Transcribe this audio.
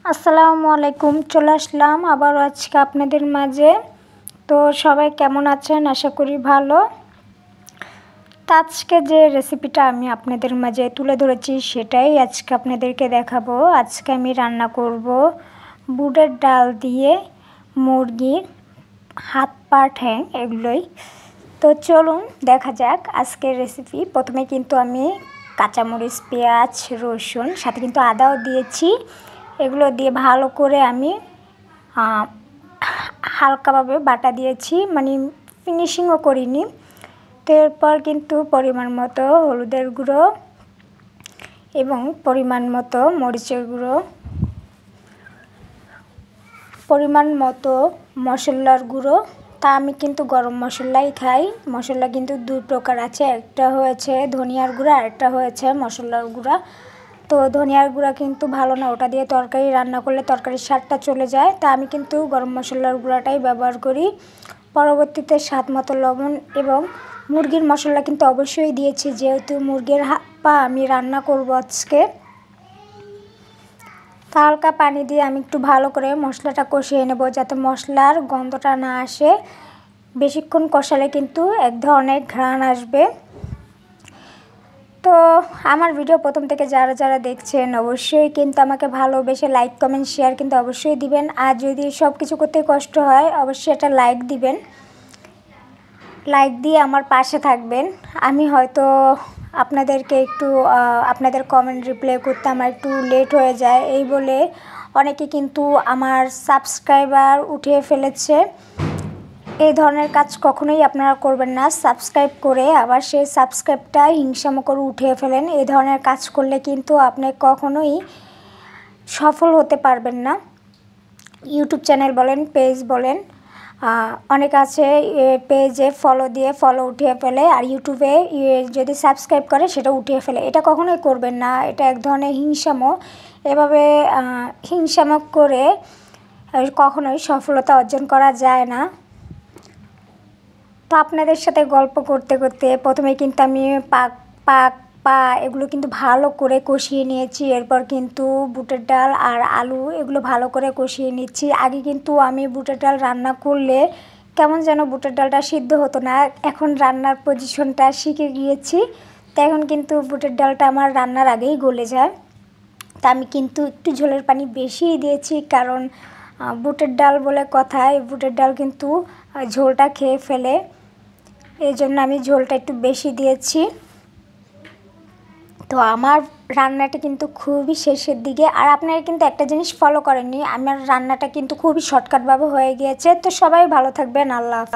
আসসালামু আলাইকুম। চলে আসলাম আবার আজকে আপনাদের মাঝে। তো সবাই কেমন আছেন? আশা করি ভালো। তো আজকে যে রেসিপিটা আমি আপনাদের মাঝে তুলে ধরেছি সেটাই আজকে আপনাদেরকে দেখাবো। আজকে আমি রান্না করব বুটের ডাল দিয়ে মুরগির হাত পা ঠ্যাং এগুলোই। তো চলুন দেখা যাক আজকের রেসিপি। প্রথমে কিন্তু আমি কাঁচামরিচ, পেঁয়াজ, রসুন সাথে কিন্তু আদাও দিয়েছি। এগুলো দিয়ে ভালো করে আমি হালকাভাবে বাটা দিয়েছি, মানে ফিনিশিংও করিনি। তো এরপর কিন্তু পরিমাণ মতো হলুদের গুঁড়ো এবং পরিমাণ মতো মরিচের গুঁড়ো, পরিমাণ মতো মশলার গুঁড়ো। তা আমি কিন্তু গরম মশলাই খাই। মশলা কিন্তু দুই প্রকার আছে, একটা হয়েছে ধনিয়ার গুঁড়া আর একটা হয়েছে মশলার গুঁড়া। তো ধনিয়ার গুঁড়া কিন্তু ভালো না, ওটা দিয়ে তরকারি রান্না করলে তরকারির স্বাদটা চলে যায়। তা আমি কিন্তু গরম মশলার গুঁড়াটাই ব্যবহার করি। পরবর্তীতে স্বাদ মতো লবণ এবং মুরগির মশলা কিন্তু অবশ্যই দিয়েছি, যেহেতু মুরগির হাত পা আমি রান্না করব আজকে। হালকা পানি দিয়ে আমি একটু ভালো করে মশলাটা কষিয়ে নেব, যাতে মশলার গন্ধটা না আসে। বেশিক্ষণ কষালে কিন্তু এক ধরনের ঘ্রাণ আসবে। তো আমার ভিডিও প্রথম থেকে যারা যারা দেখছেন অবশ্যই কিন্তু আমাকে ভালোবেসে লাইক কমেন্ট শেয়ার কিন্তু অবশ্যই দিবেন। আর যদি সব কিছু করতে কষ্ট হয় অবশ্যই একটা লাইক দিবেন। লাইক দিয়ে আমার পাশে থাকবেন। আমি হয়তো আপনাদেরকে একটু আপনাদের কমেন্ট রিপ্লাই করতে আমার একটু লেট হয়ে যায়, এই বলে অনেকে কিন্তু আমার সাবস্ক্রাইবার উঠিয়ে ফেলেছে। এই ধরনের কাজ কখনোই আপনারা করবেন না। সাবস্ক্রাইব করে আবার সেই সাবস্ক্রাইবটা হিংসামো করে উঠিয়ে ফেলেন। এই ধরনের কাজ করলে কিন্তু আপনি কখনোই সফল হতে পারবেন না। ইউটিউব চ্যানেল বলেন, পেজ বলেন, অনেক আছে পেজে ফলো দিয়ে ফলো উঠিয়ে ফেলে, আর ইউটিউবে যদি সাবস্ক্রাইব করে সেটা উঠিয়ে ফেলে। এটা কখনোই করবেন না, এটা এক ধরনের হিংসামো। এভাবে হিংসামো করে কখনোই সফলতা অর্জন করা যায় না। তো আপনাদের সাথে গল্প করতে করতে প্রথমে কিন্তু আমি পা এগুলো কিন্তু ভালো করে কষিয়ে নিয়েছি। এরপর কিন্তু বুটের ডাল আর আলু এগুলো ভালো করে কষিয়ে নিচ্ছি। আগে কিন্তু আমি বুটের ডাল রান্না করলে কেমন যেন বুটের ডালটা সিদ্ধ হতো না। এখন রান্নার পজিশনটা শিখে গিয়েছি, তো এখন কিন্তু বুটের ডালটা আমার রান্নার আগেই গলে যায়। তা আমি কিন্তু একটু ঝোলের পানি বেশিই দিয়েছি, কারণ বুটের ডাল বলে কথা, এই বুটের ডাল কিন্তু ঝোলটা খেয়ে ফেলে। এই জন্য আমি ঝোলটা একটু বেশি দিয়েছি। তো আমার রান্নাটা কিন্তু খুবই শেষের দিকে। আর আপনারা কিন্তু একটা জিনিস ফলো করেননি, আমার রান্নাটা কিন্তু খুবই শর্টকাটভাবে হয়ে গিয়েছে। তো সবাই ভালো থাকবেন। আল্লাহ হাফেজ।